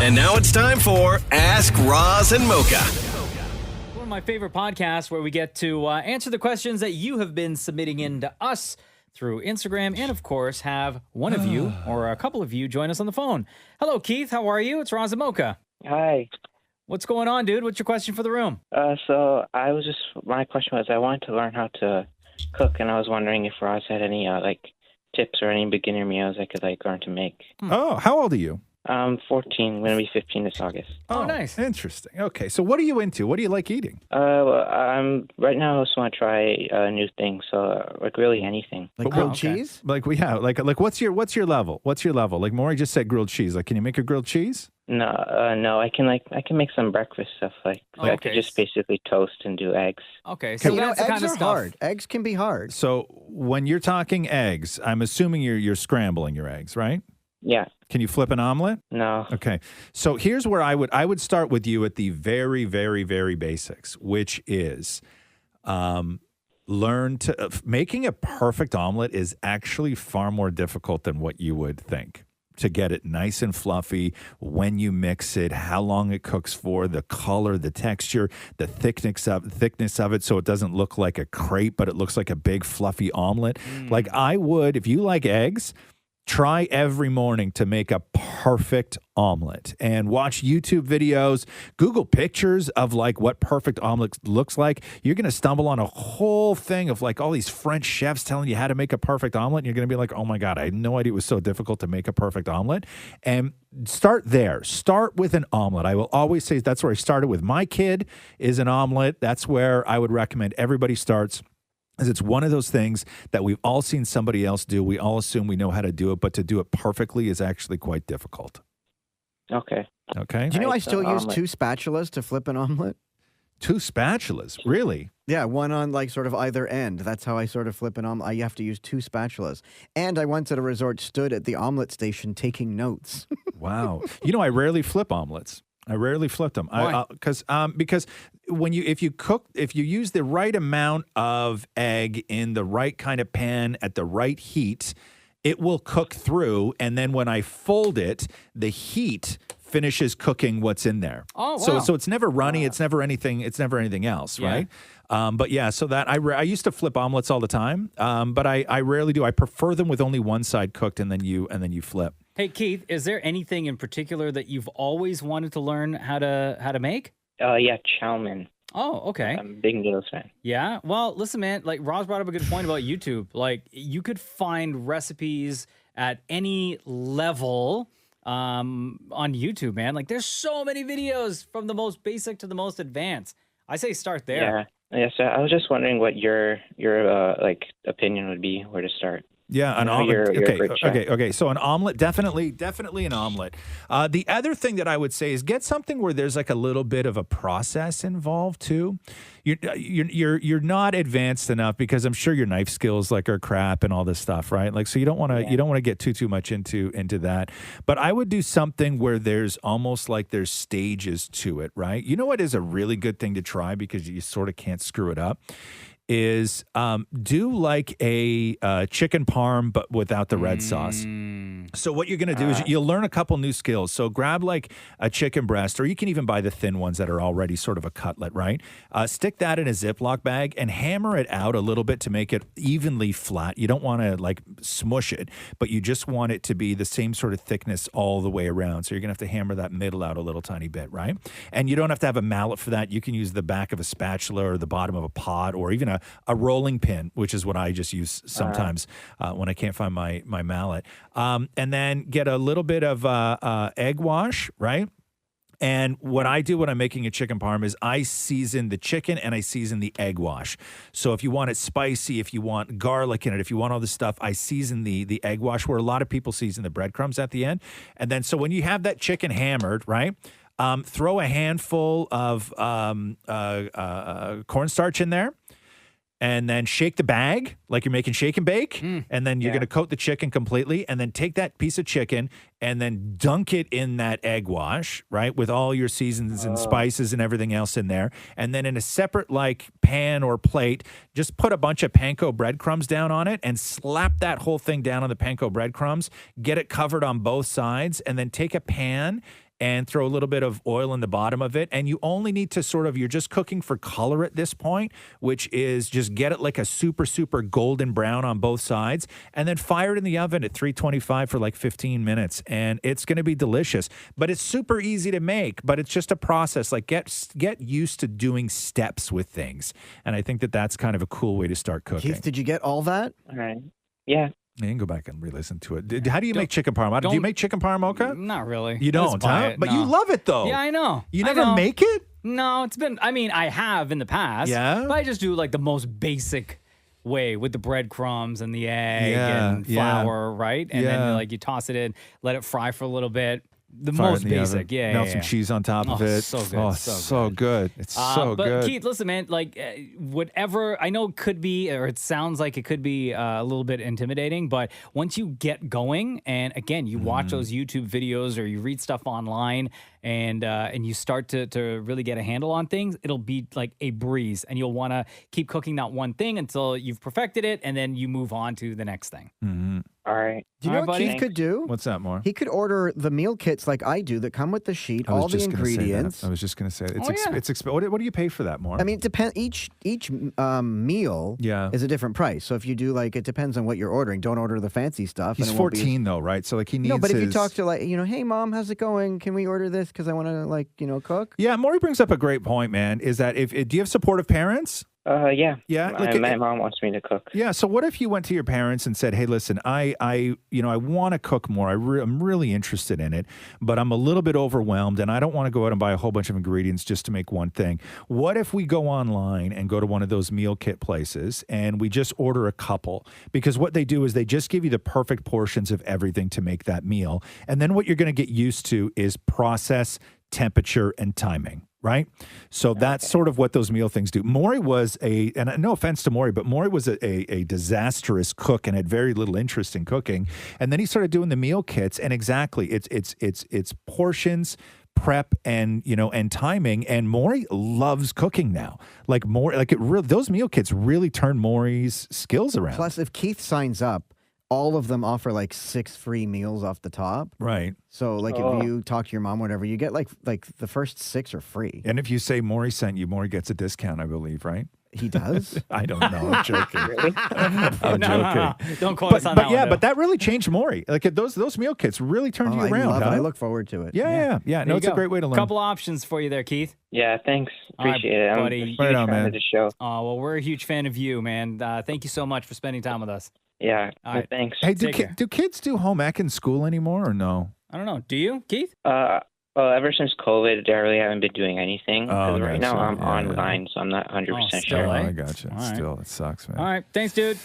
And now it's time for Ask Roz and Mocha. One of my favorite podcasts where we get to answer the questions that you have been submitting in to us through Instagram, and of course have one of you or a couple of you join us on the phone. Hello, Keith. How are you? It's Roz and Mocha. Hi. What's going on, dude? What's your question for the room? My question was I wanted to learn how to cook, and I was wondering if Roz had any tips or any beginner meals I could learn to make. Oh, how old are you? 14. I'm going to be 15 this August. Oh, nice. Interesting. Okay, so what are you into? What do you like eating? Right now I just want to try new things, so really anything. Like grilled cheese? Like what's your level? What's your level? Like Maury just said grilled cheese. Like, can you make a grilled cheese? No, I can make some breakfast stuff. I could just basically toast and do eggs. Okay, so that's the eggs kind of are stuff. hard. Eggs can be hard. So when you're talking eggs, I'm assuming you're scrambling your eggs, right? Yeah. Can you flip an omelet? No. Okay. So here's where I would start with you at the very, very, very basics, which is learn to making a perfect omelet is actually far more difficult than what you would think. To get it nice and fluffy, when you mix it, how long it cooks for, the color, the texture, the thickness of it, so it doesn't look like a crepe, but it looks like a big fluffy omelet. Like I would, if you like eggs, try every morning to make a perfect omelet and watch YouTube videos, Google pictures of what perfect omelet looks like. You're going to stumble on a whole thing of all these French chefs telling you how to make a perfect omelet. And you're going to be like, oh my God, I had no idea it was so difficult to make a perfect omelet. And start there. Start with an omelet. I will always say that's where I started with my kid is an omelet. That's where I would recommend everybody starts. Because it's one of those things that we've all seen somebody else do. We all assume we know how to do it, but to do it perfectly is actually quite difficult. Okay. Okay? Do you know I still use 2 spatulas to flip an omelet? 2 spatulas? Really? Yeah, one on sort of either end. That's how I sort of flip an omelet. I have to use 2 spatulas. And I once at a resort stood at the omelet station taking notes. Wow. I rarely flip omelets. I rarely flip them. Why? Because if you use the right amount of egg in the right kind of pan at the right heat, it will cook through. And then when I fold it, the heat finishes cooking what's in there. Oh, wow. So it's never runny. It's never anything. It's never anything else, right? But yeah, so that I used to flip omelets all the time, but I rarely do. I prefer them with only one side cooked and then you flip. Hey, Keith, is there anything in particular that you've always wanted to learn how to make? Yeah, chow mein. Oh, okay. I'm a big noodles fan. Yeah. Well, listen, man, Roz brought up a good point about YouTube. You could find recipes at any level on YouTube, man. There's so many videos from the most basic to the most advanced. I say start there. Yeah. So I was just wondering what your opinion would be where to start. Yeah, an omelet. Okay. So an omelet, definitely an omelet. The other thing that I would say is get something where there's a little bit of a process involved too. You're not advanced enough because I'm sure your knife skills are crap and all this stuff, right? So you don't want to get too much into that. But I would do something where there's almost there's stages to it, right? You know what is a really good thing to try because you sort of can't screw it up? Is do a chicken parm but without the red sauce. So what you're going to do is you'll learn a couple new skills. So grab a chicken breast, or you can even buy the thin ones that are already sort of a cutlet, right? Stick that in a Ziploc bag and hammer it out a little bit to make it evenly flat. You don't want to smush it, but you just want it to be the same sort of thickness all the way around. So you're going to have to hammer that middle out a little tiny bit, right? And you don't have to have a mallet for that. You can use the back of a spatula or the bottom of a pot or even a rolling pin, which is what I just use sometimes when I can't find my mallet. And then get a little bit of egg wash, right? And what I do when I'm making a chicken parm is I season the chicken and I season the egg wash. So if you want it spicy, if you want garlic in it, if you want all this stuff, I season the egg wash where a lot of people season the breadcrumbs at the end. And then so when you have that chicken hammered, right? Throw a handful of cornstarch in there. And then shake the bag like you're making shake and bake. And then you're going to coat the chicken completely. And then take that piece of chicken and then dunk it in that egg wash, right? With all your seasons and spices and everything else in there. And then in a separate pan or plate, just put a bunch of panko breadcrumbs down on it and slap that whole thing down on the panko breadcrumbs. Get it covered on both sides. And then take a pan and throw a little bit of oil in the bottom of it. And you only need to you're just cooking for color at this point, which is just get it like a super, super golden brown on both sides, and then fire it in the oven at 325 for like 15 minutes. And it's going to be delicious. But it's super easy to make, but it's just a process. Like get used to doing steps with things. And I think that's kind of a cool way to start cooking. Keith, did you get all that? All right. Yeah. You can go back and re-listen to it. How do you make chicken parm? Do you make chicken parm, Mocha? Not really. You don't, huh? But you love it, though. Yeah, I know. You never make it? No, I have in the past. Yeah? But I just do like the most basic way with the breadcrumbs and the egg and flour, right? And then like you toss it in, let it fry for a little bit. The most basic, Melt some cheese on top of it. So good. Oh, so good. It's so good. But Keith, listen, man, like whatever, I know it could be, or it sounds like it could be a little bit intimidating, but once you get going, and again, you watch those YouTube videos or you read stuff online, and you start to really get a handle on things, it'll be like a breeze, and you'll want to keep cooking that one thing until you've perfected it, and then you move on to the next thing. Mm-hmm. All right. Do you know what Keith could do? What's that, more? He could order the meal kits like I do that come with the sheet, all the ingredients. I was just going to say it's what do you pay for that, more? I mean, it depends. Each meal is a different price. So if you do it depends on what you're ordering. Don't order the fancy stuff. He's 14 though, right? So like he needs. No, but if you talk to hey mom, how's it going? Can we order this because I want to cook? Yeah, Maury brings up a great point, man. Is that do you have supportive parents? Yeah. Yeah. My mom wants me to cook. Yeah. So what if you went to your parents and said, "Hey, listen, I want to cook more. I'm really interested in it, but I'm a little bit overwhelmed, and I don't want to go out and buy a whole bunch of ingredients just to make one thing. What if we go online and go to one of those meal kit places and we just order a couple? Because what they do is they just give you the perfect portions of everything to make that meal, and then what you're going to get used to is process, temperature, and timing." Right? So that's sort of what those meal things do. Maury was and no offense to Maury, but Maury was a disastrous cook and had very little interest in cooking. And then he started doing the meal kits, and exactly, it's portions, prep, and timing. And Maury loves cooking now. Those meal kits really turn Maury's skills around. Plus, if Keith signs up, all of them offer 6 free meals off the top. Right. So if you talk to your mom, whatever, you get like the first 6 are free. And if you say Maury sent you, Maury gets a discount, I believe, right? He does? I don't know. I'm joking. Really? I'm joking. No. Don't quote us on that one. But that really changed Maury. Those meal kits really turned you around. I love huh? it. I look forward to it. Yeah. No, it's a great way to learn. Couple options for you there, Keith. Yeah, thanks. Appreciate it. I'm buddy. a huge Right on, fan man. of the show. Oh, well, we're a huge fan of you, man. Thank you so much for spending time with us. Yeah. All right. Thanks. Hey, Take care. do kids do home ec in school anymore or no? I don't know. Do you, Keith? Well, ever since COVID, I really haven't been doing anything. 'Cause right now, I'm online, so I'm not 100% still, sure. eh? I gotcha. All right. Still, it sucks, man. All right. Thanks, dude.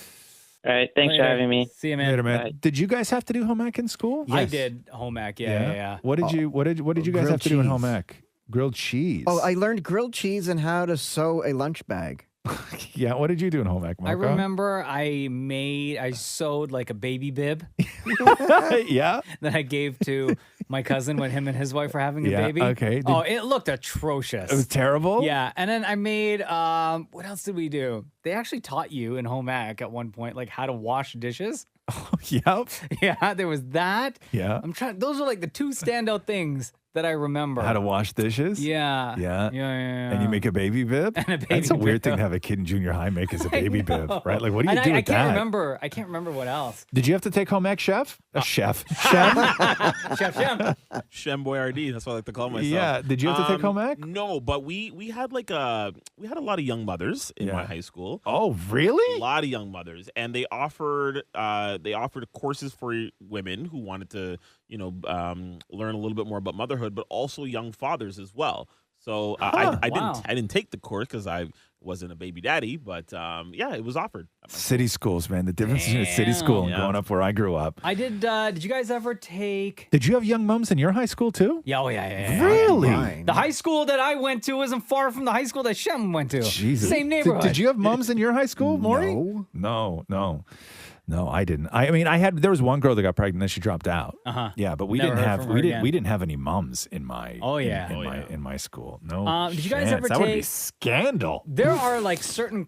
All right. Thanks for having me. See you, man. Later, man. Bye. Did you guys have to do home ec in school? I did home ec. Yeah. What did you guys grilled have to do in home cheese. ec? Grilled cheese. Oh, I learned grilled cheese and how to sew a lunch bag. Yeah. What did you do in home ec, Mocha? I remember I sewed like a baby bib Yeah. that I gave to my cousin when him and his wife were having a Yeah, baby. okay. It looked atrocious. It was terrible. Yeah, and then I made what else did we do? They actually taught you in home ec at one point how to wash dishes. Yep. Yeah, there was that. Yeah. Those are like the 2 standout things that I remember. How to wash dishes? Yeah. Yeah. Yeah. And you make a baby bib? And a baby That's a weird bib. thing to have a kid in junior high make as a baby bib, know. right? Like, what do you And do I with can't that? remember. I can't remember what else. Did you have to take home ec, chef? Chef. Chef Shem. Shem Boyardee, that's what I like to call myself. Yeah. Did you have to take home ec? No, but we had a lot of young mothers in my high school. Oh, really? A lot of young mothers, and they offered courses for women who wanted to learn a little bit more about motherhood, but also young fathers as well. So I didn't take the course because I wasn't a baby daddy, but it was offered. City schools, man. The difference between a city school and Yeah. growing up where I grew up. I did. Did you guys ever take? Did you have young mums in your high school too? Yeah. Oh yeah. Really? Mine. The high school that I went to wasn't far from the high school that Shem went to. Jesus. Same neighborhood. Did you have mums in your high school, Maury? No, I didn't. I mean, there was one girl that got pregnant, then she dropped out. Yeah, but we Never didn't heard have from her again. we didn't have any mums in my in my school. No. Did you guys chance. ever that would be take- scandal. There are certain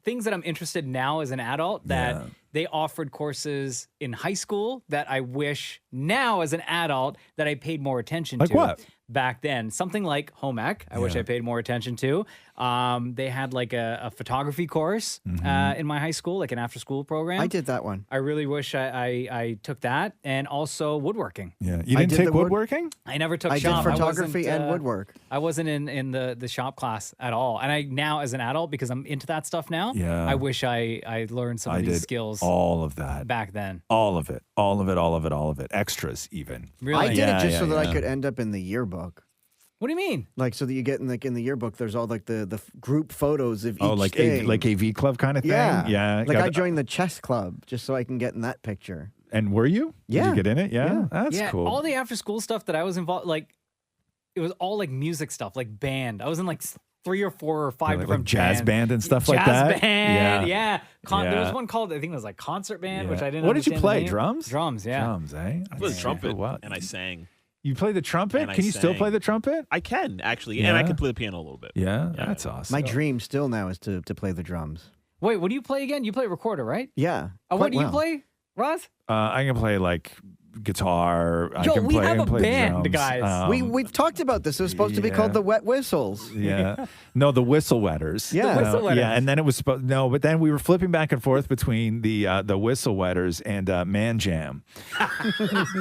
things that I'm interested in now as an adult that they offered courses in high school that I wish now as an adult that I paid more attention Like to. what? Back then, something like home ec, I wish I paid more attention to. They had like a photography course in my high school, like an after school program. I did that one. I really wish I took that, and also woodworking. Yeah, you I didn't did take the woodworking? I never took I shop. did photography I wasn't, and woodwork. I wasn't in the shop class at all. And I now, as an adult, because I'm into that stuff now, Yeah. I wish I learned some of I these did skills all of that. back then. All of it. All of it. All of it. All of it. Extras, even. Really? I did Yeah, it just yeah, so that yeah. I could end up in the yearbook. What do you mean? Like, so that you get in the yearbook, there's all like the group photos of each Oh, like thing. like AV Club kind of thing? Yeah. Yeah. Like, Got I joined the chess club just so I can get in that picture. And were you? Did Yeah. you get in it? Yeah. Yeah. That's Yeah, cool. all the after school stuff that I was involved, like, it was all like music stuff, like band. I was in like 3 or 4 or 5 like different jazz bands. band and stuff like that? Jazz band, Yeah. yeah. There was Yeah. one called, I think it was like concert band, Yeah. which I didn't. What did you understand the play? name. Drums? Drums, yeah. Drums, eh? I played the trumpet What? and I sang. You play the trumpet? And I Can you still sang. play the trumpet? I can actually, and I Yeah? can play the piano a little bit. Yeah, Yeah. that's awesome. My dream still now is to play the drums. Wait, what do you play again? You play recorder, right? Yeah. Oh, quite what do you well. play, Roz? I can play like guitar. I Yo, can we play, have I can a play band, drums. guys. We've talked about this. It was supposed to be called yeah. the Wet Whistles. Yeah. No, the whistle wetters. Yeah. The whistle wetters. Yeah, and then it was supposed but then we were flipping back and forth between the whistle wetters and Man Jam.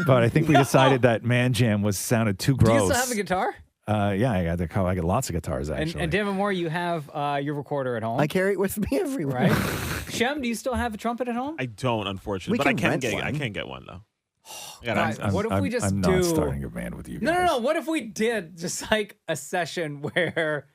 But I think we decided that Man Jam sounded too Do gross. you still have a guitar? Yeah, I got lots of guitars actually. And David Moore, you have your recorder at home, I carry it with me everywhere. right? Shem, do you still have a trumpet at home? I don't, unfortunately, We but I can can rent get. one. I can get one though. I got Guys, access. what if we just I'm do? not starting a band with you guys. No. What if we did just like a session where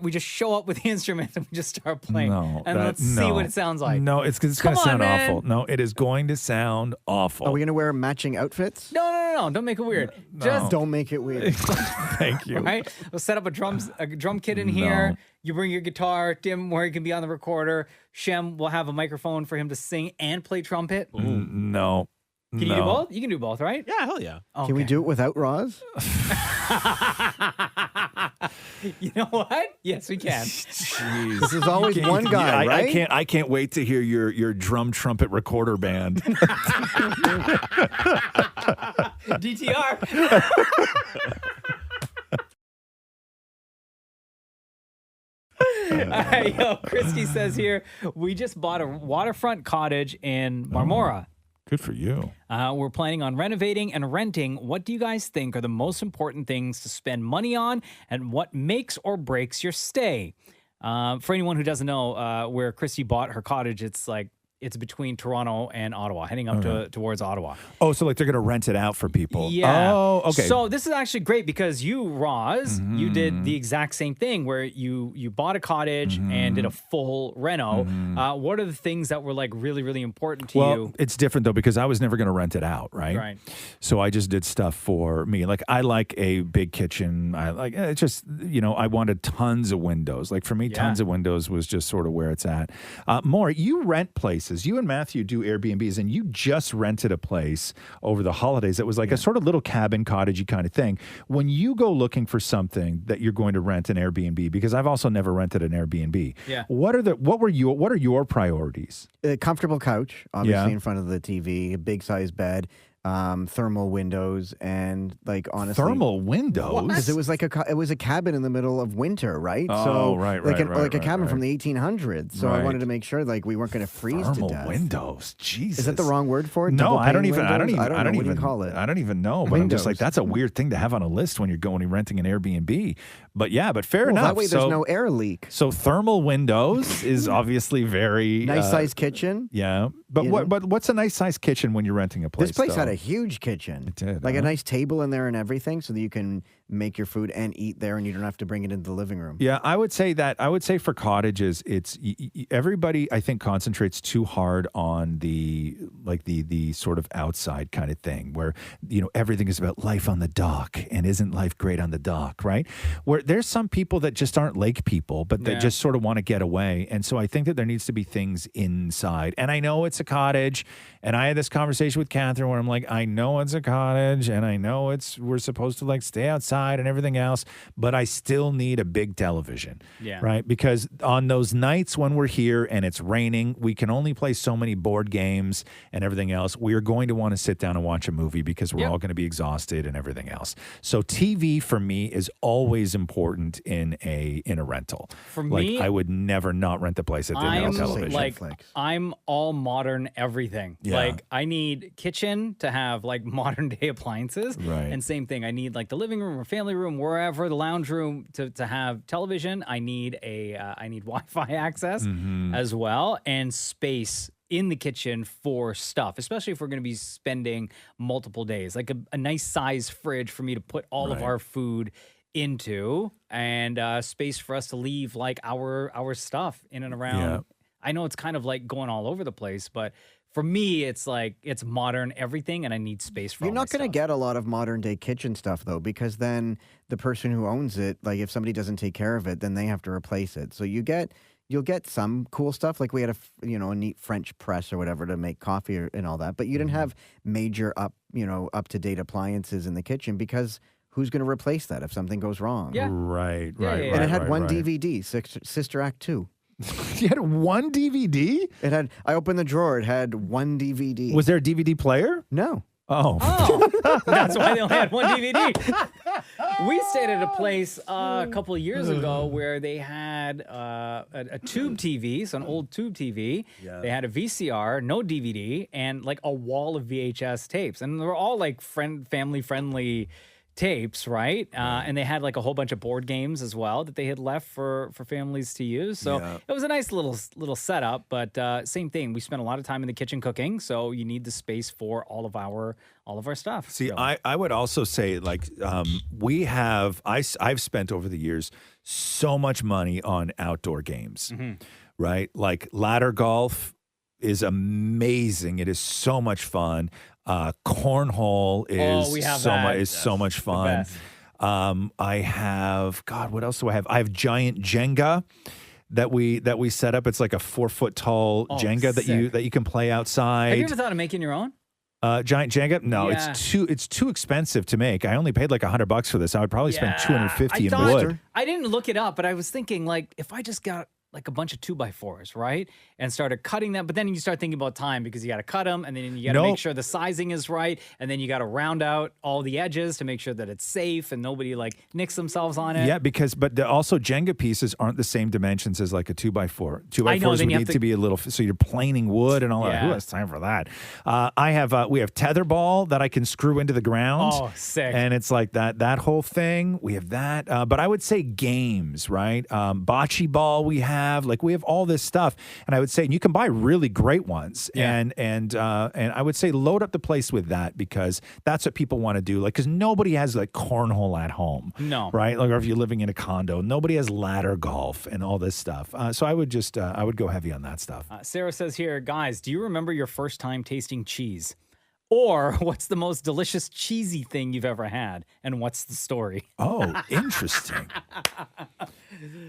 we just show up with the instruments and we just start playing, No, and let's see what it sounds like. No, it's going to Come on, sound man. awful. No, it is going to sound awful. Are we going to wear matching outfits? No. Don't make it weird. Just Don't make it weird. Thank you. right. We'll set up a drum kit in here. No. You bring your guitar. Tim, where he can be on the recorder. Shem will have a microphone for him to sing and play trumpet. No. Can you do both? You can do both, right? Yeah, hell yeah. Can we do it without Roz? You know what? Yes, we can. Jeez. This is always one guy, right? I can't wait to hear your drum trumpet recorder band. DTR. All right, yo, Christy says here, we just bought a waterfront cottage in Marmora. Good for you. We're planning on renovating and renting. What do you guys think are the most important things to spend money on, and what makes or breaks your stay? For anyone who doesn't know, where Christy bought her cottage, it's between Toronto and Ottawa, heading up towards Ottawa. Oh, so like they're going to rent it out for people. Yeah. Oh, okay. So this is actually great because you, Roz, you did the exact same thing where you bought a cottage and did a full reno. What are the things that were like really, really important to you? It's different though because I was never going to rent it out, right? Right. So I just did stuff for me. Like I like a big kitchen. I like it's just I wanted tons of windows. Like for me, tons of windows was just sort of where it's at. More, you rent places. You and Matthew do Airbnbs, and you just rented a place over the holidays. It was like a sort of little cabin, cottagey kind of thing. When you go looking for something that you're going to rent an Airbnb, because I've also never rented an Airbnb. Yeah. What are your priorities? A comfortable couch, obviously Yeah. in front of the TV, a big size bed, thermal windows, and like honestly, Thermal windows. because it was like it was a cabin in the middle of winter, right? Oh, so right, like right, like a right, cabin right. from the 1800s. So I Right. wanted to make sure like we weren't going to freeze Thermal to death. windows. Jesus. Is that the wrong word for it? No, Double I don't pane even. I don't windows? even. know. What do you call it? I don't even know. But I'm just like Windows. that's a weird thing to have on a list when you're renting an Airbnb. But yeah, but fair Well, enough. that way there's no air leak. So thermal windows is obviously very Nice size kitchen. Yeah, but You what? know? But what's a nice size kitchen when you're renting a place? This place had though? a huge kitchen. It did, Like huh? a nice table in there and everything so that you can make your food and eat there and you don't have to bring it into the living room. Yeah, I would say for cottages, it's everybody I think concentrates too hard on the sort of outside kind of thing where everything is about life on the dock and isn't life great on the dock, right? Where there's some people that just aren't lake people, but that just sort of want to get away, and so I think that there needs to be things inside. And I know it's a cottage, and I had this conversation with Catherine where I'm like, like, I know it's a cottage and I know we're supposed to like stay outside and everything else, but I still need a big television. Yeah. Right? Because on those nights when we're here and it's raining, we can only play so many board games and everything else. We are going to want to sit down and watch a movie because we're all going to be exhausted and everything else. So TV for me is always important in a rental. For like, me, I would never not rent a place that didn't have television. Like, I'm all modern everything. Yeah. Like, I need kitchen to have like modern day appliances. Right. And same thing. I need like the living room or family room, wherever, the lounge room to have television. I need I need Wi-Fi access as well, and space in the kitchen for stuff, especially if we're going to be spending multiple days, like a nice size fridge for me to put all of our food into, and space for us to leave like our stuff in and around. Yeah. I know it's kind of like going all over the place, but for me, it's like it's modern everything, and I need space for. You're not going to get a lot of modern day kitchen stuff though, because then the person who owns it, like if somebody doesn't take care of it, then they have to replace it. So you'll get some cool stuff. Like we had a neat French press or whatever to make coffee and all that, but you didn't have major up to date appliances in the kitchen, because who's going to replace that if something goes wrong? Yeah. Right. And it had one DVD, Sister Act 2. You had one DVD? I opened the drawer. It had one DVD. Was there a DVD player? No. Oh. That's why they only had one DVD. We stayed at a place a couple of years ago where they had a tube TV, so an old tube TV. Yeah. They had a VCR, no DVD, and like a wall of VHS tapes. And they were all like family-friendly tapes, right? And they had like a whole bunch of board games as well that they had left for families to use. So it was a nice little setup, but same thing. We spent a lot of time in the kitchen cooking, so you need the space for all of our stuff. See, really. I would also say like I've spent over the years so much money on outdoor games, right? Like ladder golf is amazing. It is so much fun. Cornhole is so much fun. I have what else do I have? I have giant Jenga that we set up. It's like a 4-foot tall Jenga that you can play outside. Have you ever thought of making your own? Giant Jenga? No, it's too expensive to make. I only paid like $100 for this. I would probably spend $250 in wood. I didn't look it up, but I was thinking like if I just got like a bunch of 2x4s, right? And started cutting them. But then you start thinking about time, because you got to cut them, and then you got to make sure the sizing is right. And then you got to round out all the edges to make sure that it's safe and nobody like nicks themselves on it. Yeah, but also Jenga pieces aren't the same dimensions as like a 2x4. 2x4s would need to be a little, so you're planing wood and all that. Who has time for that? We have tetherball that I can screw into the ground. Oh, sick. And it's like that whole thing. We have that. But I would say games, right? Bocce ball we have. Like we have all this stuff, and I would say you can buy really great ones, and I would say load up the place with that, because that's what people want to do. Like, because nobody has like cornhole at home, right? Like, or if you're living in a condo, nobody has ladder golf and all this stuff. So I would I would go heavy on that stuff. Sarah says here, guys, do you remember your first time tasting cheese? Or what's the most delicious cheesy thing you've ever had? And what's the story? Oh, interesting.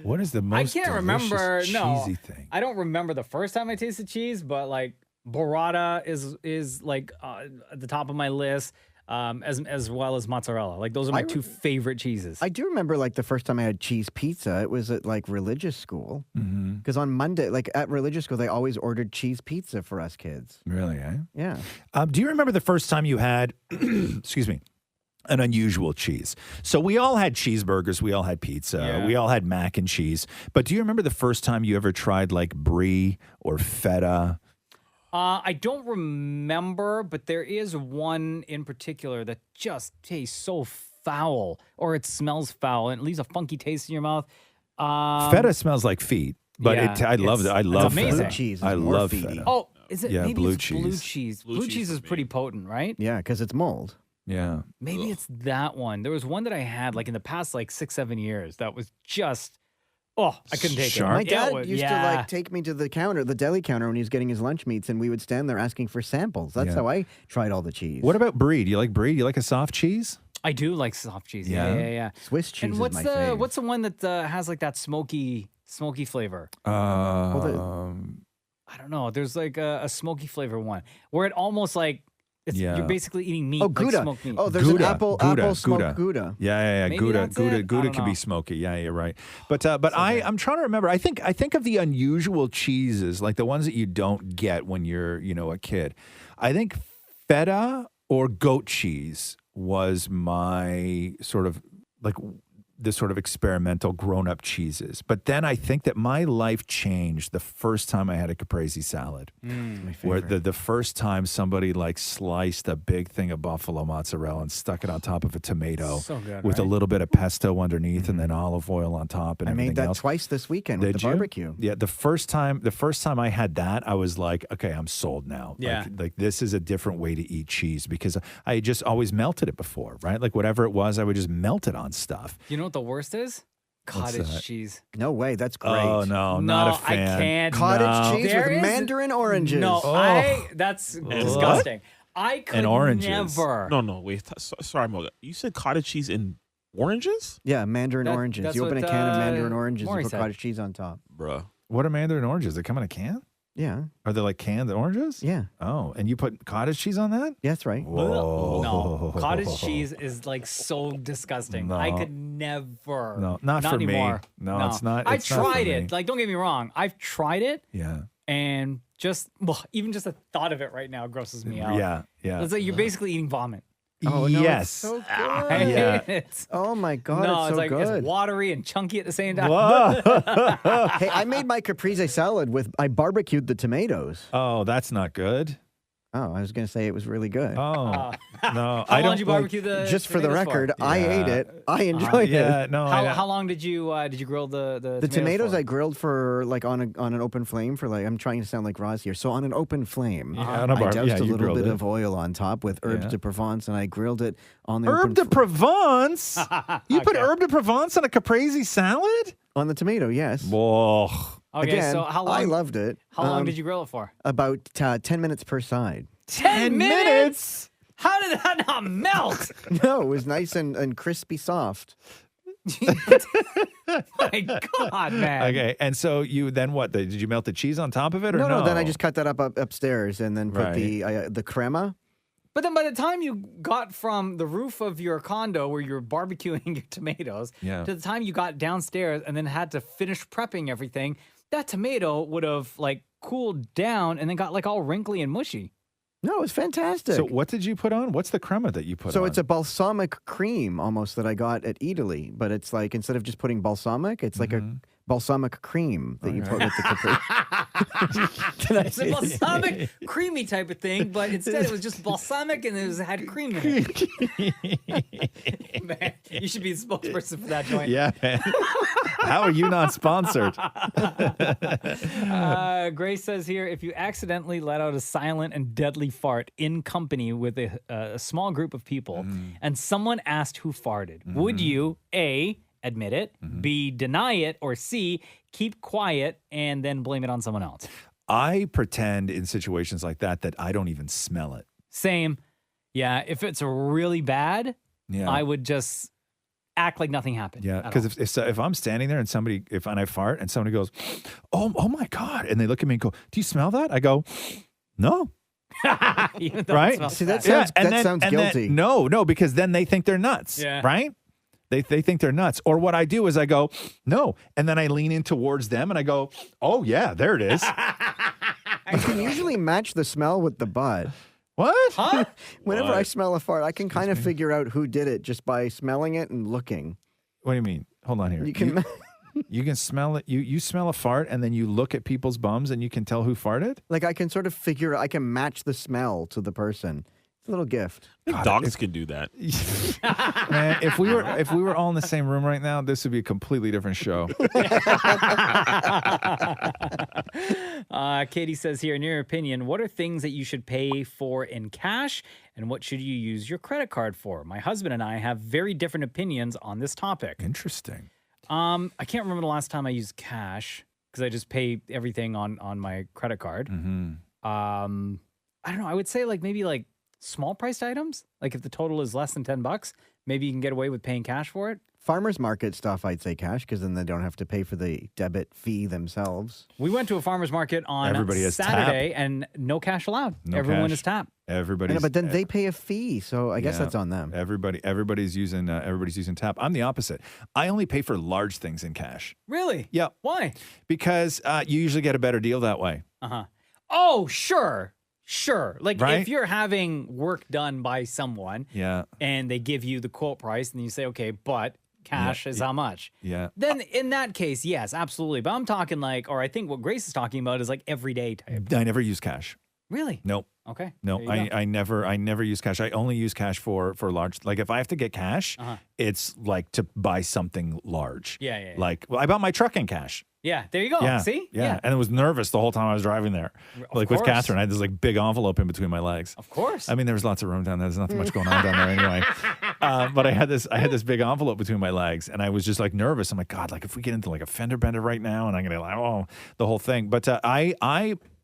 What is the most cheesy thing? I don't remember the first time I tasted cheese, but like burrata is like at the top of my list. As well as mozzarella. Like those are my two favorite cheeses. I do remember like the first time I had cheese pizza. It was at like religious school. Because on Monday, like at religious school, they always ordered cheese pizza for us kids. Really, eh? Yeah. Do you remember the first time you had, excuse me, an unusual cheese? So we all had cheeseburgers. We all had pizza. Yeah. We all had mac and cheese. But do you remember the first time you ever tried like brie or feta? I don't remember, but there is one in particular that just tastes so foul, or it smells foul, and it leaves a funky taste in your mouth. Feta smells like feet, but I love it. I love amazing. feta. Blue cheese is I more love feety. feta. Oh, is it? Yeah, maybe blue it's blue cheese. cheese. Blue Blue cheese cheese for is me. pretty potent, right? Yeah, because it's mold. Yeah. Maybe it's that one. There was one that I had like in the past like 6-7 years that was just, I couldn't take Sharp. it. My dad It was- used to like take me to the counter, the deli counter, when he was getting his lunch meats, and we would stand there asking for samples. That's how I tried all the cheese. What about brie? Do you like brie? Do you like a soft cheese? I do like soft cheese. Yeah? Yeah. Swiss cheese And what's is my fave. what's the one that has like that smoky flavor? Um, I don't know. There's like a smoky flavor one where it almost like You're basically eating meat. Oh, like Gouda. smoked meat. Oh, there's an apple smoked Gouda. Yeah. Maybe Gouda. that's it? I Gouda don't can know. be smoky. Yeah, you're right. But I'm trying to remember. I think of the unusual cheeses, like the ones that you don't get when you're, a kid. I think feta or goat cheese was my sort of like the sort of experimental grown-up cheeses. But then I think that my life changed the first time I had a caprese salad. Where the first time somebody like sliced a big thing of buffalo mozzarella and stuck it on top of a tomato So good, with a right? little bit of pesto underneath and then olive oil on top and I everything made that else. twice this weekend with Did the you? barbecue. Yeah, the first time I had that, I was like, okay, I'm sold now. Yeah. Like this is a different way to eat cheese because I just always melted it before, right? Like whatever it was, I would just melt it on stuff. You know what the worst is? Cottage that? cheese. No way, that's great. Oh no, not a fan. I can't. Cottage cheese There with is- mandarin oranges. No, that's disgusting. I could And oranges. never. No, wait. Sorry, Mocha. You said cottage cheese and oranges? Yeah, mandarin That- oranges. that's You open a what, can of mandarin oranges, Maury you put said. cottage cheese on top. Bruh. What are mandarin oranges? They come in a can? Yeah, Are they like canned oranges? yeah, Oh, and you put cottage cheese on that? yeah, that's right. Whoa. No, cottage cheese is like so disgusting. I No. could never. No, not for me. anymore. No, it's not- I it's not for tried me. it. Like, don't get me wrong. I've tried it, Yeah. and even just the thought of it right now grosses me out. Yeah. It's like you're basically eating vomit. Oh, no, yes. it's so good. Yeah. It's, Oh my god, no, it's so like good. it's watery and chunky at the same time. Hey, I made my caprese salad I barbecued the tomatoes. Oh, that's not good. Oh, I was going to say it was really good. Oh, no. How I long don't did you barbecue the Just for the tomatoes record, I Yeah. ate it. I enjoyed Yeah, it. no. How long did you grill The tomatoes for? I grilled for like on an open flame for like I'm trying to sound like Roz here. So on an open flame, Yeah, on a I doused a you little grilled bit it. of oil on top with herbes Yeah. de Provence, and I grilled it on the Herb open de Provence? You put Okay. herb de Provence on a caprese salad? on the tomato. Yes. Whoa. Okay, Again, so how long? I loved it. How long did you grill it for? About 10 minutes per side. 10 minutes? How did that not melt? No, it was nice and crispy soft. My God, man. Okay, and so you then what? Did you melt the cheese on top of it or no? No, then I just cut that up upstairs and then put Right. the crema. But then by the time you got from the roof of your condo where you're barbecuing your tomatoes Yeah. to the time you got downstairs and then had to finish prepping everything, that tomato would have like cooled down and then got like all wrinkly and mushy. No, it was fantastic. So what did you put on? What's the crema that you put on? So it's a balsamic cream almost that I got at Italy, but it's like instead of just putting balsamic, it's like a balsamic cream that you put with the capri. It's a balsamic, creamy type of thing, but instead it was just balsamic and it had cream in it. Man, you should be the spokesperson for that joint. Yeah, man. How are you not sponsored? Grace says here, if you accidentally let out a silent and deadly fart in company with a small group of people and someone asked who farted, would you, A, admit it, B, deny it, or C, keep quiet and then blame it on someone else? I pretend in situations like that I don't even smell it. Same. Yeah, if it's really bad, Yeah. I would just act like nothing happened. Yeah, at because all. if I'm standing there and I fart and somebody goes, oh my God, and they look at me and go, do you smell that? I go, no. Even though it Right? smells See, bad. that sounds guilty. No, because then they think they're nuts, Yeah. right? They think they're nuts. Or what I do is I go, no, and then I lean in towards them and I go, oh yeah, there it is. You can usually match the smell with the butt. What? Huh? Whenever I smell a fart, I can kind of figure out who did it just by smelling it and looking. What do you mean? Hold on here. You can. You can smell it. You smell a fart and then you look at people's bums and you can tell who farted? Like I can sort of figure. I can match the smell to the person. It's a little gift. I think dogs can do that. Man, if we were all in the same room right now, this would be a completely different show. Katie says here, in your opinion, what are things that you should pay for in cash and what should you use your credit card for? My husband and I have very different opinions on this topic. Interesting. I can't remember the last time I used cash because I just pay everything on my credit card. Mm-hmm. I don't know. I would say maybe small priced items, like if the total is less than $10, maybe you can get away with paying cash for it. Farmers market stuff, I'd say cash, because then they don't have to pay for the debit fee themselves. We went to a farmer's market on Everybody has Saturday and no cash allowed. No Everyone cash. is tap. Everybody's, But then they pay a fee, so I guess Yeah. that's on them. Everybody's using tap. I'm the opposite. I only pay for large things in cash. Really? Yeah, Why? because you usually get a better deal that way. Uh-huh. Oh, sure. Sure. Like Right? if you're having work done by someone Yeah, and they give you the quote price and you say, okay, but cash is how much? yeah. Then in that case, yes, absolutely. But I'm talking like, or I think what Grace is talking about is like everyday type. I never use cash. Really? Nope. Okay. No, There you go. I never use cash. I only use cash for large. Like if I have to get cash, it's like to buy something large. Yeah. Like I bought my truck in cash. Yeah, there you go. Yeah. See? Yeah. And I was nervous the whole time I was driving there. Like with course. Catherine, I had this like big envelope in between my legs. Of course. I mean, there was lots of room down there. There's nothing much going on down there anyway. But I had this big envelope between my legs, and I was just like nervous. I'm like, God, like if we get into like a fender bender right now, and I'm gonna like the whole thing. But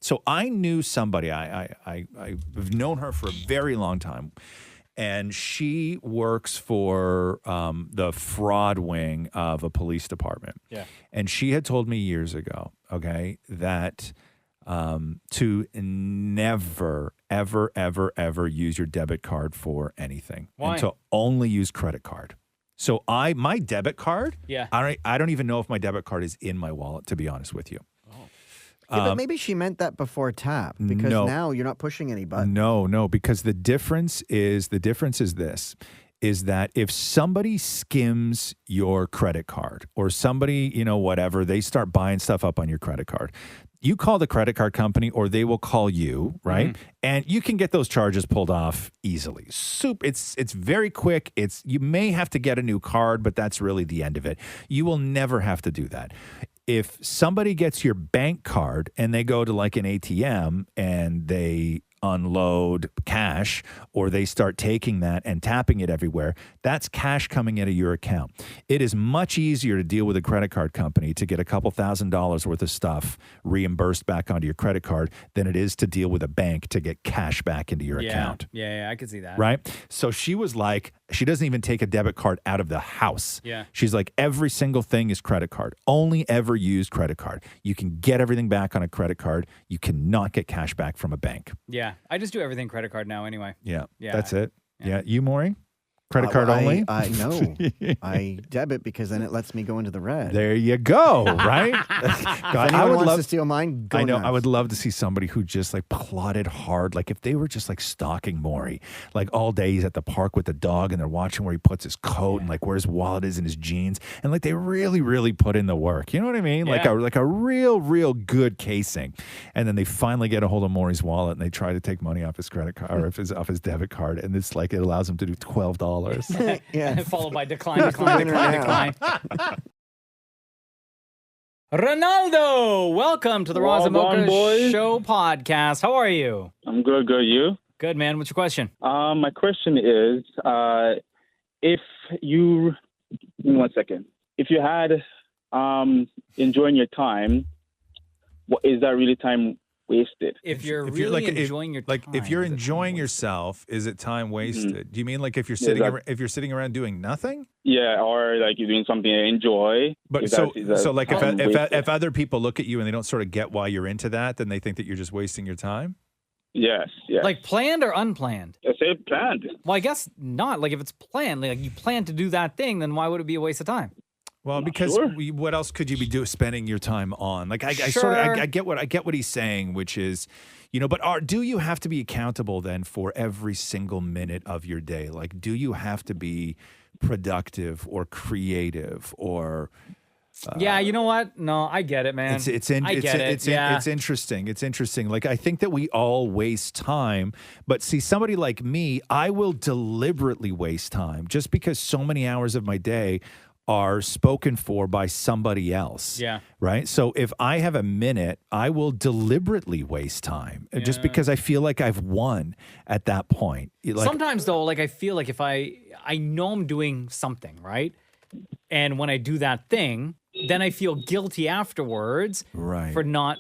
so I knew somebody. I've known her for a very long time. And she works for the fraud wing of a police department. Yeah. And she had told me years ago, okay, that to never, ever, ever, ever use your debit card for anything. Why? And to only use credit card. So my debit card, Yeah. I don't even know if my debit card is in my wallet, to be honest with you. Yeah, but maybe she meant that before tap, because no. now you're not pushing any buttons. No, because the difference is this, is that if somebody skims your credit card or somebody, whatever, they start buying stuff up on your credit card, you call the credit card company or they will call you, right? And you can get those charges pulled off easily. It's very quick. You may have to get a new card, but that's really the end of it. You will never have to do that. If somebody gets your bank card and they go to like an ATM and they unload cash or they start taking that and tapping it everywhere, that's cash coming out of your account. It is much easier to deal with a credit card company to get a couple $1,000s worth of stuff reimbursed back onto your credit card than it is to deal with a bank to get cash back into your account. Yeah, I could see that. Right? So she was like, she doesn't even take a debit card out of the house. Yeah. She's like, every single thing is credit card. Only ever use credit card. You can get everything back on a credit card. You cannot get cash back from a bank. Yeah, I just do everything credit card now anyway. Yeah. Yeah. That's it. Yeah. Yeah. You, Maury? Credit card only? No. I debit because then it lets me go into the red. There you go, right? If God, anyone wants to steal mine, go I know. nuts. I would love to see somebody who just like plotted hard. Like if they were just like stalking Maury, like all day he's at the park with the dog and they're watching where he puts his coat and like where his wallet is in his jeans. And like they really, really put in the work. You know what I mean? Yeah. Like a real good casing. And then they finally get a hold of Maury's wallet and they try to take money off his credit card or off his debit card. And it's like it allows him to do $12. Yeah. Followed by decline. Ronaldo, welcome to the Roz Well done, Mocha boys. Show podcast. How are you? I'm good. You? Good, man. What's your question? My question is, if you, give me 1 second. If you had enjoying your time, what is that really time wasted? If you're If really you're like, enjoying your time, if you're is it time enjoying wasted? yourself, is it time wasted? Do you mean like if you're Yeah, sitting that- if you're sitting around doing nothing? Yeah, or like you're doing something you enjoy. But Is so that like time if wasted? other people look at you and they don't sort of get why you're into that, then they think that you're just wasting your time. Yes. Like planned or unplanned? I say planned. Well, I guess not. Like if it's planned, like you plan to do that thing, then why would it be a waste of time? Well, because sure. what else could you be spending your time on? Like I Sure. get what he's saying, which is, but do you have to be accountable then for every single minute of your day? Like, do you have to be productive or creative or? Yeah, you know what? No, I get it, man. It's interesting. It's interesting. Like I think that we all waste time, but see, somebody like me, I will deliberately waste time just because so many hours of my day are spoken for by somebody else. Yeah. Right? So if I have a minute, I will deliberately waste time just because I feel like I've won at that point. Like, Sometimes though, like I feel like if I know I'm doing something, right? And when I do that thing, then I feel guilty afterwards Right. for not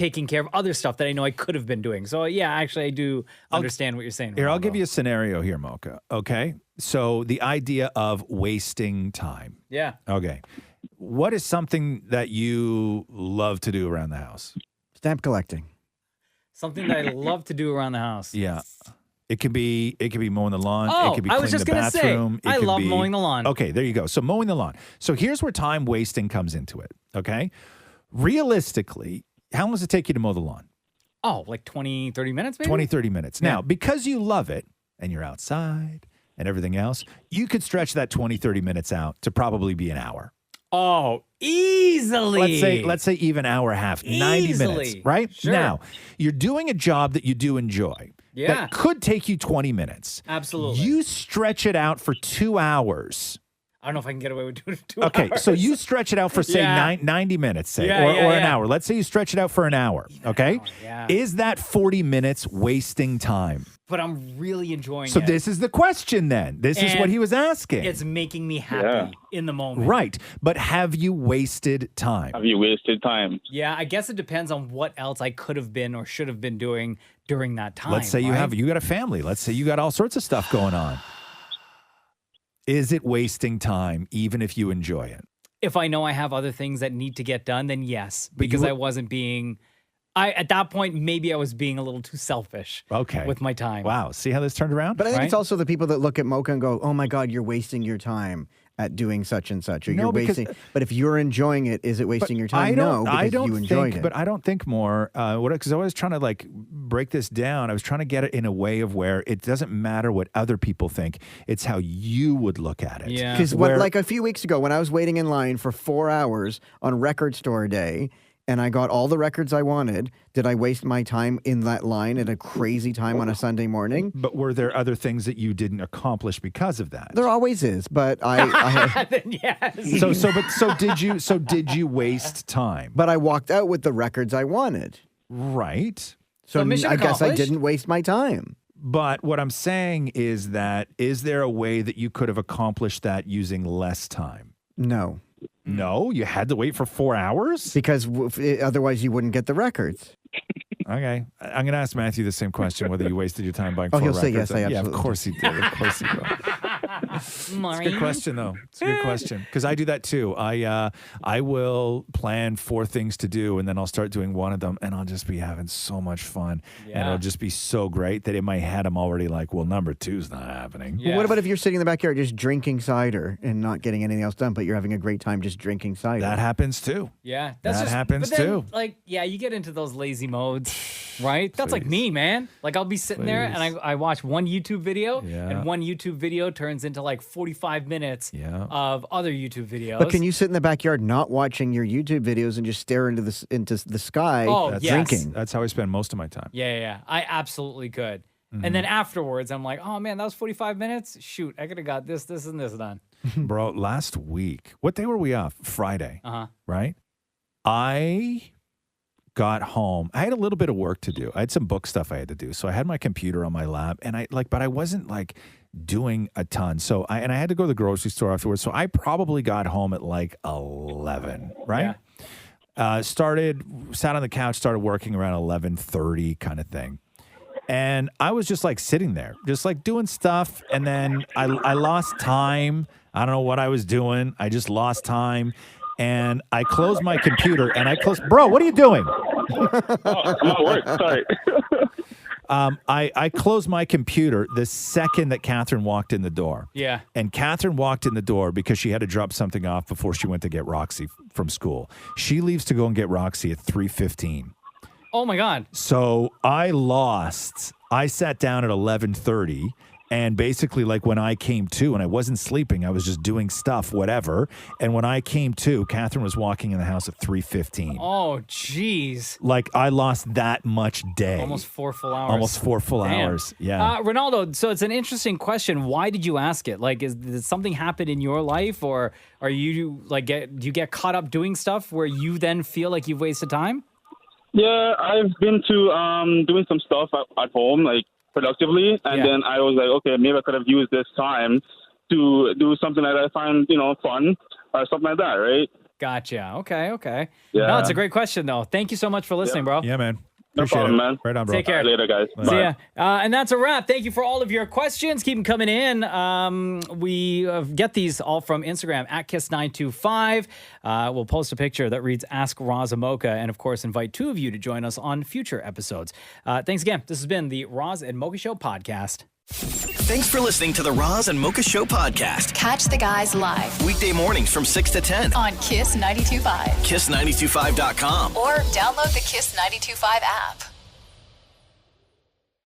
taking care of other stuff that I know I could have been doing. So yeah, actually, I do understand what you're saying. Here, I'll Ronaldo. give you a scenario here, Mocha. Okay. So the idea of wasting time. Yeah. Okay. What is something that you love to do around the house? Stamp collecting. Something that I love to do around the house. Yeah. It could be mowing the lawn. Oh, it could be I cleaning was just the gonna say, bathroom. I love mowing the lawn. Okay, there you go. So mowing the lawn. So here's where time wasting comes into it. Okay. Realistically, how long does it take you to mow the lawn? Oh, like 20, 30 minutes, maybe? 20, 30 minutes. Yeah. Now, because you love it and you're outside and everything else, you could stretch that 20, 30 minutes out to probably be an hour. Oh, easily. Let's say even hour and a half, 90 minutes, right? Sure. Now, you're doing a job that you do enjoy. Yeah. That could take you 20 minutes. Absolutely. You stretch it out for 2 hours. I don't know if I can get away with doing it 2 Okay, hours. so you stretch it out for, say, Yeah. 90 minutes, say, Yeah, or yeah, an yeah. hour. Let's say you stretch it out for an hour, okay? yeah. Is that 40 minutes wasting time? But I'm really enjoying So it. this is the question then. This is what And he was asking. It's making me happy in the moment. Right, but have you wasted time? Have you wasted time? Yeah, I guess it depends on what else I could have been or should have been doing during that time. Let's say you got a family. Let's say you got all sorts of stuff going on. Is it wasting time even if you enjoy it? If I know I have other things that need to get done, then yes, because you- I wasn't being. At that point, maybe I was being a little too selfish. Okay. With my time. Wow. See how this turned around? But I think it's Right? also the people that look at Mocha and go, "Oh my God, you're wasting your time at doing such and such." Or No, you're because- wasting. But if you're enjoying it, is it wasting your time? I don't, No, I because don't you enjoyed think, it. but I don't think more. Because I was trying to like break this down. I was trying to get it in a way of where it doesn't matter what other people think. It's how you would look at it. Yeah. Because Where- like a few weeks ago, when I was waiting in line for 4 hours on record store day, and I got all the records I wanted, did I waste my time in that line at a crazy time on a Sunday morning? But were there other things that you didn't accomplish because of that? There always is, but I Then yes. So did you waste time? but I walked out with the records I wanted. Right. So mission I guess I accomplished. didn't waste my time. But what I'm saying is there a way that you could have accomplished that using less time? No, No, you had to wait for 4 hours? because otherwise you wouldn't get the records. Okay. I'm going to ask Matthew the same question, whether you wasted your time buying Oh, 4 he'll say records. yes, I Yeah, of absolutely course he did. Of course he will. It's a good question, though. It's a good question. Because I do that, too. I will plan 4 things to do, and then I'll start doing one of them, and I'll just be having so much fun. And Yeah. it'll just be so great that in my head, I'm already like, well, number 2's not happening. Yeah. But what about if you're sitting in the backyard just drinking cider and not getting anything else done, but you're having a great time just drinking cider? That happens, too. Yeah, That happens but then, too. Like, yeah, you get into those lazy modes, right? That's like me, man. Like, I'll be sitting there and I watch one YouTube video, Yeah. and one YouTube video turns into like 45 minutes Yeah. of other YouTube videos. But can you sit in the backyard not watching your YouTube videos and just stare into the sky Oh, That's, yes. drinking? That's how I spend most of my time. Yeah, yeah, yeah. I absolutely could. Mm-hmm. And then afterwards, I'm like, oh man, that was 45 minutes. Shoot, I could have got this, and this done. Bro, last week, what day were we off? Friday, Uh huh. right? I got home. I had a little bit of work to do. I had some book stuff I had to do. So I had my computer on my lap and but I wasn't like doing a ton. So I had to go to the grocery store afterwards. So I probably got home at like 11, right? Sat on the couch, started working around 11:30 kind of thing. And I was just like sitting there, just like doing stuff. And then I lost time. I don't know what I was doing. I just lost time. And I closed my computer and bro, what are you doing? I'm at work. Sorry. I closed my computer the second that Catherine walked in the door. Yeah. And Catherine walked in the door because she had to drop something off before she went to get Roxy from school. She leaves to go and get Roxy at 3:15. Oh my God. So I sat down at 11:30. And basically, like when I came to, and I wasn't sleeping, I was just doing stuff, whatever. And when I came to, Catherine was walking in the house at 3:15. Oh, jeez. Like I lost that much day. Almost 4 full hours. Almost 4 full Damn. hours. Yeah. Ronaldo, so it's an interesting question. Why did you ask it? Like, did something happen in your life, or are you like, do you get caught up doing stuff where you then feel like you've wasted time? Yeah, I've been to doing some stuff at home, like productively, and then I was like, okay, maybe I could have used this time to do something that I find, fun or something like that, right? Gotcha. Okay. Yeah. No, it's a great question, though. Thank you so much for listening, bro. Yeah, man. No Appreciate problem, it. man. Right on, bro. Take care. Later, guys. See Bye. ya. And that's a wrap. Thank you for all of your questions. Keep them coming in. We get these all from Instagram at Kiss925. We'll post a picture that reads Ask Roz Mocha, and of course, invite 2 of you to join us on future episodes. Thanks again. This has been the Roz and Mocha Show podcast. Thanks for listening to the Roz and Mocha Show podcast. Catch the guys live Weekday mornings from 6 to 10. on Kiss 92.5 Kiss925.com. or download the Kiss 92.5 app.